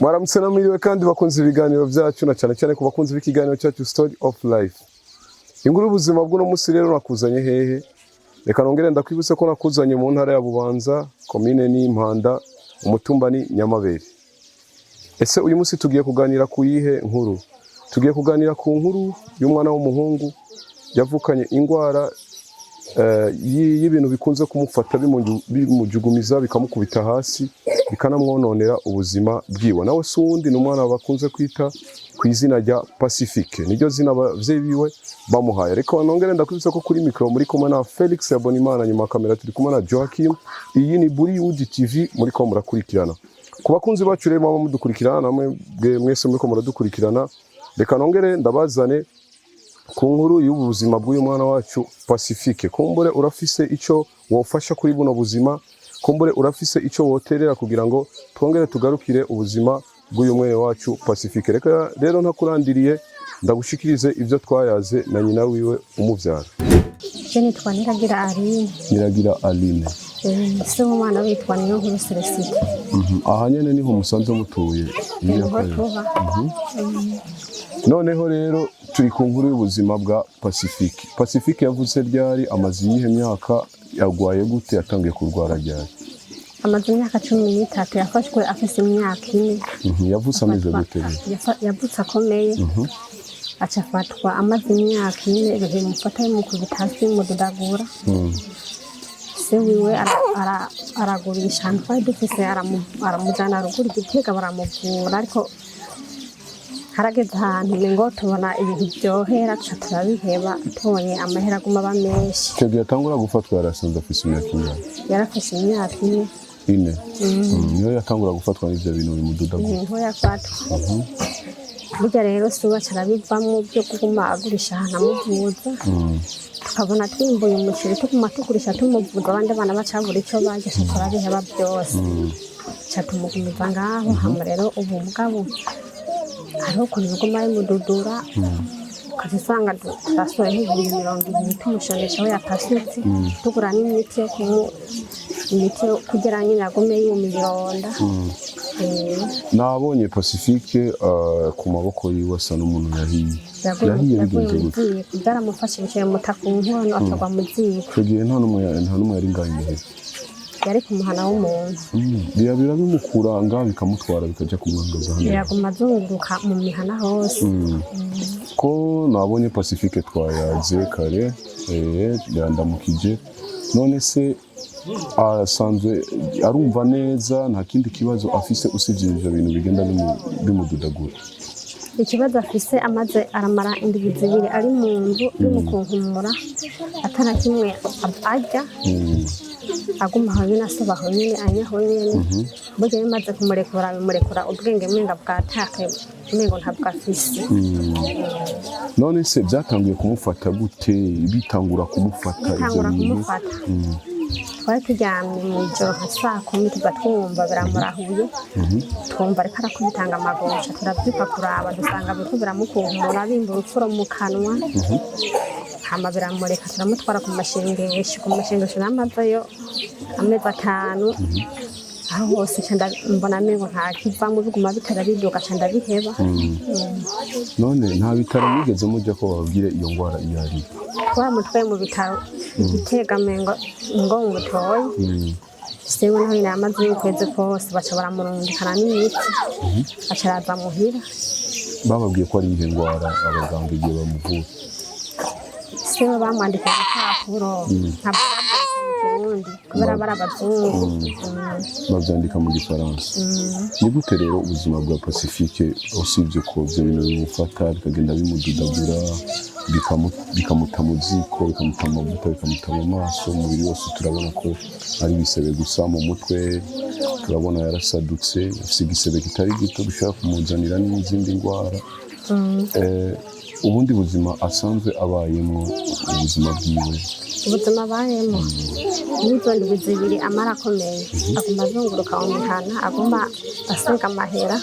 Mwaramutse namwiriwe kandi bakunze ibiganiro byacu na cyane ku bakunze b'ikiganiro cyacu Story of Life. Inkuru y'ubuzima bw'uno munsi rero nakuzanye hehe? Reka nongere ndakwibutse ko nakuzanye mu ntara ya Bubanza, komine ni Impanda, umutumba ni Nyamabere. Ese uyu munsi tugiye kuganira ku yihe nkuru? Tugiye kuganira ku nkuru y'umwana w'umuhungu yavukanye ingwara y'ibintu bikunze kumufata bimujugumiza bikamukubita hasi bikanamwononera ubuzima bwiwe. Nawe sundi n'umwana bakunze kwita ku izina rya Pacifique, niryo zina abavyeyi biwe bamuhaye. Ariko nongere ndakwibutsa ko kuri micro muri kumwe na Felix Yabonimana, nyuma kamera turi kumwe na Joachim. Iyi ni Bollywood TV muri ko murakurikirana. Ku bakunzi bacu rero mama mudukurikirana, namwe mwese muri ko muradukurikirana, reka nongere ndabazane ku nkuru y'ubuzima bw'uyu mwana wacu Pacifique. Kumbure urafise ico wofasha kuri buno buzima, kumbure urafise ico woterera kugira ngo twongere tugarukire ubuzima bw'uyu mwana wacu Pacifique. Reka rero ntakurandiriye ndagushikirize ivyo twayaze na nyina wiwe umuvyara. Jeni Niragira Aline. Niragira Aline. Se umwana witwa Niyonkuru Celestin. Aha nyene niho musanze mutuye. Noneho rero turi ku nkuru y'ubuzima bwa Pacifique. Pacifique yavutse ryari, amaze iyihe myaka, yarwaye gute, yatangiye kurwara ryari? Amaze imyaka 13, yafashwe Afisimyaka Ine. Yavutse ameze gute? Yavutse akomeye. Acafatwa amaze imyaka 4, bimufata Bimukubita Hasi mududagura. Se wiwe aragurisha ahantu dufise, aramujana ruguru Gitega baramuvura, ariko harageze ahantu ngo tubona ibintu byohera turabiheba, tubonye amahera aguma ba menshi. Cyo yatangura gufatwa yarasanze afise imyaka ingana? Yarafise imyaka 4. Niyo yatangura gufatwa n'ivyo bintu bimududagura. Niho yafatwa. Burya rero suba carabivamwo byo kuguma agurisha ahantu amuvuza. Tukabona twimbuye umuceri tuguma tugurisha tumuvuza, abandi bana bacabura ico barya, turabiheba byose. Catumugumiza ngaho. Hama rero ubu mugabo hariho ukuntu biguma bimududura, ukazisanga turasohoye nk'ibihumbi 20 tumushonesha we yatasutse, tugura n'imiti yo kugira nyine agume yuma ibironda. Nabonye Pacifique ku maboko yiwe asa n'umuntu yahiye bigenze gute? Byaramufashe bikeye muta ku nkono atagwa mu ziko. Tugiye nta numwe yari ngaye. Yari kumuhana w'umuntu. Birabira bimukuranga bikamutwara bikaja kumwangaza hano. Yaguma azunguruka mu mihana hose. Ko nabonye Pacifique twayaze kare, yandamukije. None se asanzwe arumva neza, nta kindi kibazo afise usivye ivyo bintu bigenda bimududagura? Ikibazo afise amaze aramara indwi 2 ari mu nzu bimukunkumura, atana kimwe arya. Aguma aho nyine asobaho nyine anyaho nyine. Burya bimaze kumurekura ubwenge mwenga bwatakaye, mwengo ntabwo afise. None se byatangiye kumufata gute? Bitangura kumufata ivyo bintu? Twari turyamye mu ijoro nka saa 10 tugatwumva biramurahuye. Twumva ariko arakubitanga amagosha, turabyuka kuraba dusanga biriko biramukunkumura, bimba urupfuro mu kanwa. Hama biramureka turamutwara ku mashengesho n'amazayo amezi 5. Aho hose mbona amengo nta kivamwe, biguma bitara biduka canda biheba. None nta bitaro mwigeze mujya ko bababwire iyo ngwara iyo ari? Twamutwaye mu bitaro Gitega mengo ngo umutoyi. Sewe naho ina amazi y'ukwezi kose baca baramurungikana n'imiti, acaraza muhira. Bababwiye ko ari ihe ngwara abaganga igihe bamuvura? Sewe bamwandika igipapuro, ntabwo mu Kirundi kubera barabazungu. Bavyandika mu Gifaransa. Ni gute rero ubuzima bwa Pacifique usibye ko byo bintu bimufata bikagenda bimududagura, bikamuta mu ziko, bikamuta mu mavuta, bikamuta mu maso, umubiri wose turabona ko ari bisebe gusa, mu mutwe turabona yarasadutse, afise igisebe kitari gito bishobora kumuzanira n'izindi ngwara. Ubundi buzima asanzwe abayemo, ubuzima bwiwe ubuzima abayemo n'izo ndwi 2 amara akomeye, aguma azunguruka mu mihana, aguma asega amahera,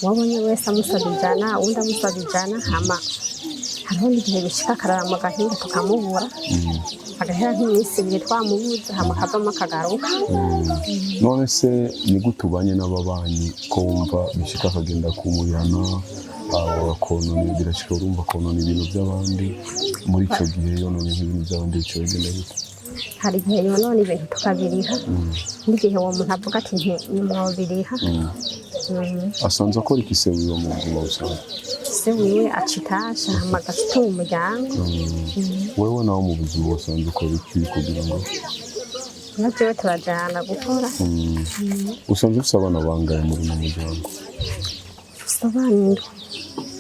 wabonye wese amusaba ijana, uwundi amusaba ijana. Hama hariho n'igihe bishika akarara mu gahinga tukamubura agahera nk'iminsi ibiri twamubuze hama akavamo akagaruka. None se ni gute ubanye n'ababanyi ko wumva bishika akagenda kumuyana akonona birashika urumva konona ibintu by'abandi muri icyo gihe yonona nk'ibintu by'abandi icyo bigenda gute? Hari igihe yonona ibintu tukabiriha n'igihe uwo muntu avuga ati ntimwobiriha. Asanzwe akora iki se wiwe mu buzima busanzwe? Se wiwe aca itasha hama agatunga umuryango. Wewe nawe mu buzima busanzwe ukora iki kugira ngo? Na jewe turajana gukora. Usanzwe ufise abana bangahe muri uno muryango? Sobanura.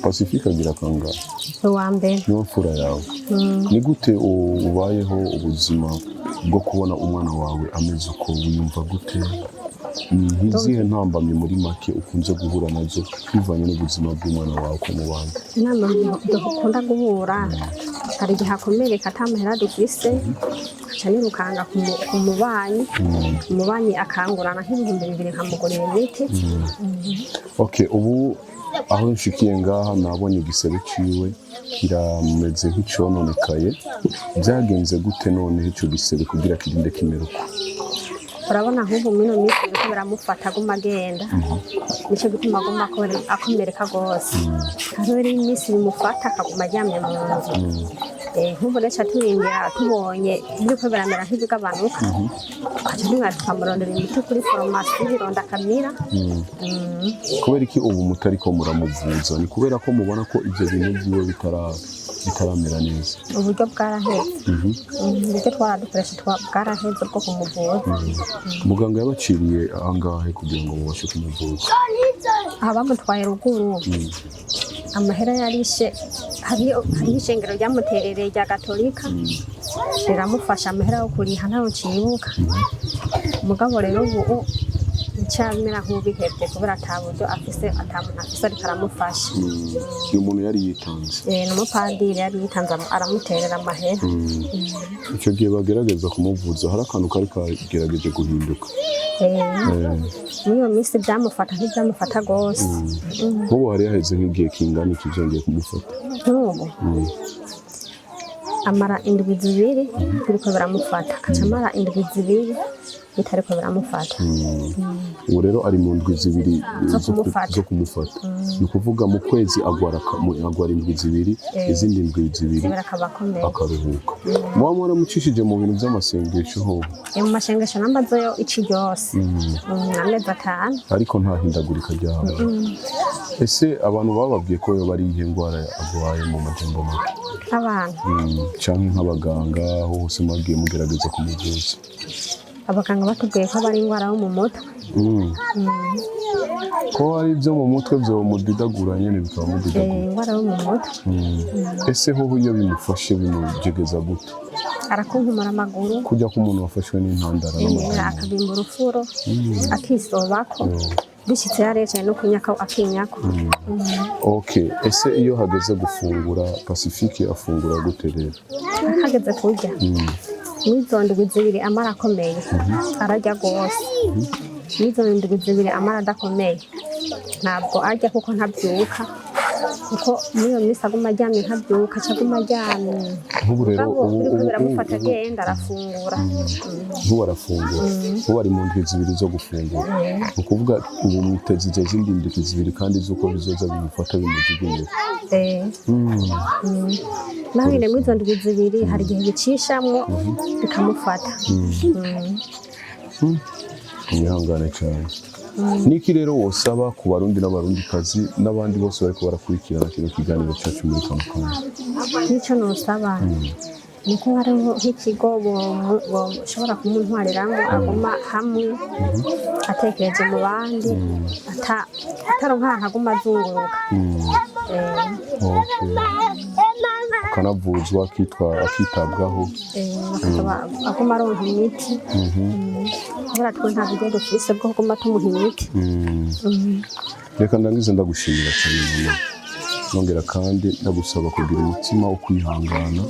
Pacifique agira kangahe? Uwa mbere. Niwe mfura yawe. Ni gute ubayeho ubuzima bwo kubona umwana wawe ameze uko wiyumva gute? Ni izihe ntambamye muri make ukunze guhura nazo bivanye n'ubuzima bw'umwana wawe ko mubana? Inama dukunda guhura hari igihe akomereka atamahera dufise aca nirukanga ku mubanyi akangurana nk'ibihumbi 2 nkamugurira imiti. Okay, ubu aho nshikiye ngaha nabonye igisebe ciwe kirameze nk'icononekaye. Byagenze gute none ico gisebe kugira kirinde kimeruka? Urabona nk'ubu mino minsi biriko biramufata aguma agenda nico gituma aguma akomereka gose. Hariho iminsi bimufata akaguma aryamye mu nzu. Nk'ubu rero turindira tubonye biriko biramera nk'ibigabanuka tukaca ntibari tukamurondera imiti kuri farumasi bironda akamira. Kubera iki ubu mutariko muramuvuza? Ni kubera ko mubona ko ivyo bintu vyiwe bitaramera neza? Uburyo bwaraheze. Uburyo twaradukoresha bwaraheze bwo kumuvura. Muganga yabaciriye angahe kugira ngo mubashe kumuvuza? Aha bamutwaye ruguru amahera yarishe hariho ishengero ryamuterereye rya Gatolika riramufasha amahera yo kuriha ntaho ncibuka. Umugabo rero ubu ncamera nk'ubihebye kubera ataburyo afise atamuntu afise ariko aramufasha. Uyu muntu yari yitanze? N'umupadiri yari yitanze aramuterera amahera. Icyo gihe bagerageza kumuvuza hari akantu kari kagerageje guhinduka? Niyo minsi byamufata gose. Nk'ubu hari haheze nk'igihe kingana iki byongeye kumufata? Nk'ubu amara 2 biriko biramufata akaca amara 2 bitariko biramufata. Ubu rero ari mu 2 zo kumufata. Ni ukuvuga mu kwezi agwara 2, izindi 2 akaruhuka. Muba mwaramucishije mu bintu by'amasengesho ho? Mu masengesho nambazoyo ici ryose amezi 5 ariko nta hindagurika ryabo. Ese abantu bababwiye ko yo bari ihe ngwara agwaye mu majambo make? Abantu canke nk'abaganga hose mwagiye mugerageza kumuvuza? Abaganga batubwiye ko bari ingwara yo mu mutwe. Ko ari ibyo mu mutwe byo mudidagura nyene bikaba mudidagura? Ingwara yo mu mutwe. Ese ho iyo bimufashe bimujegeza gute? Arakunkumara amaguru. Kujya ko umuntu wafashwe n'intandara n'amaguru. Akabimba urufuro akisobako bishitse yareje no kunyaka akinyako. Okay, ese iyo hageze gufungura Pacifique afungura gute rero? Hageze kurya nizo 2 amara akomeye arajya gose. Nizo 2 amara adakomeye ntabwo ajya kuko ntabyuka kuko niyo minsi aguma aryamye ntabyuka aguma aryamye. Nk'ubu rero ubu biramufata agenda arafungura. Nk'ubu arafungura. Ubu ari mu 2 zo gufungura. Ni ukuvuga ubu muteze izo zindi 2 kandi z'uko bizoza bimufata bimujugunye. Naho nyine muri izo 2 hari igihe bicishamwo bikamufata. Mwihangane cyane. Niki rero wosaba ku barundi n'abarundikazi n'abandi bose bariko barakurikirana kino kiganiro cyacu muri kampani? Nico nosaba nuko hariho nk'ikigo boshobora kumuntwariramo aguma hamwe atekereje mu bandi ataronka ahantu aguma azunguruka. Kanavuzwa akitabwaho aguma aronka imiti. Kubera twe nta buryo dufise bwo kuguma tumuha imiti. Reka ndangize ndagushimira cyane mama. Nongera kandi ndagusaba kugira umutima wo kwihangana.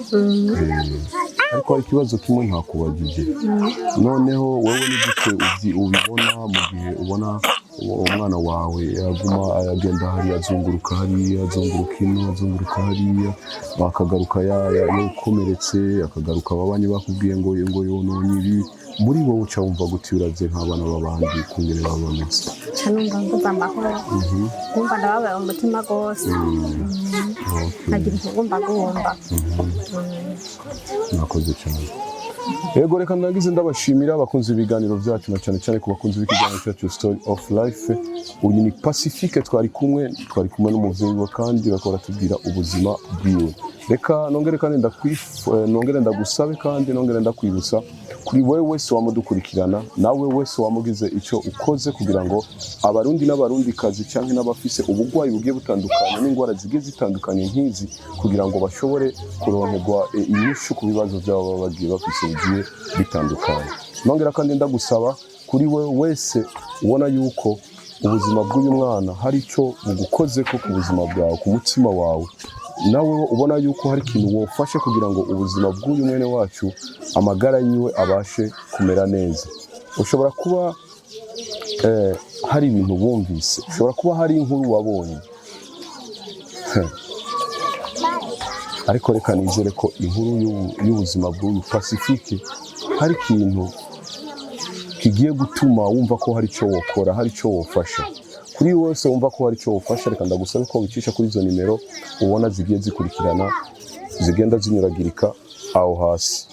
Ariko hari ikibazo kimwe ntakubagije. Noneho wowe ni gute ubibona mu gihe ubona umwana wawe yaguma agenda hariya azunguruka hariya azunguruka ino azunguruka hariya bakagaruka yakomeretse akagaruka ababanyi bakubwiye ngo yononye ibi muri wowe uca wumva gute uravye nk'abana b'abandi kungere babonetse numva mvuga amahoro numva ndababaye umutima gose nkagira ikigomba guhomba nakoze cyane. Yego reka nagize ndabashimira abakunzi ibiganiro byacu na cyane ku bakunzi b'ikiganiro cyacu Story of Life. Uyu ni Pacifique twari kumwe n'umuvyeyi we kandi bakora tubwira ubuzima bwiwe. Reka nongere kandi ndagusabe kandi nongere ndakwibutsa kuri wewe wese wamudukurikirana nawe wese wamugize icyo ukoze kugira ngo abarundi n'abarundikazi cyangwa n'abafise ubugwayi bugiye butandukanye n'ingwara zigiye zitandukanye nk'izi kugira ngo bashobore kuronkerwa inyishu ku bibazo byabo bagiye bafise bigiye bitandukanye. Nongera kandi ndagusaba kuri wewe wese ubona yuko ubuzima bw'uyu mwana hari icyo bugukoze ko ku buzima bwawe ku mutima wawe nawe ubona yuko hari ikintu wofashe kugira ngo ubuzima bw'uyu mwene wacu amagara yiwe abashe kumera neza. Ushobora kuba hari ibintu bumvise, ushobora kuba hari inkuru wabonye ariko reka nizere ko inkuru y'ubuzima bw'uyu Pacifique hari ikintu kigiye gutuma wumva ko hari icyo wokora hari icyo wofasha. Kuri wose wumva ko hari icyo wofasha reka ndagusabe ko wicisha kuri izo nimero ubona zigiye zikurikirana zigenda zinyuragirika aho hasi.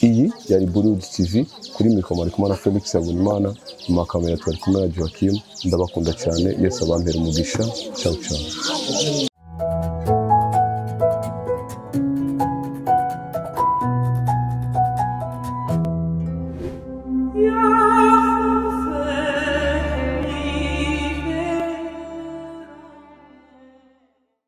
Iyi yari Burundi TV kuri mikoro ari kumwe na Felix Habonimana mu makamera twari kumwe na Joachim. Ndabakunda cyane, Yesu abampere umugisha. Ciao ciao.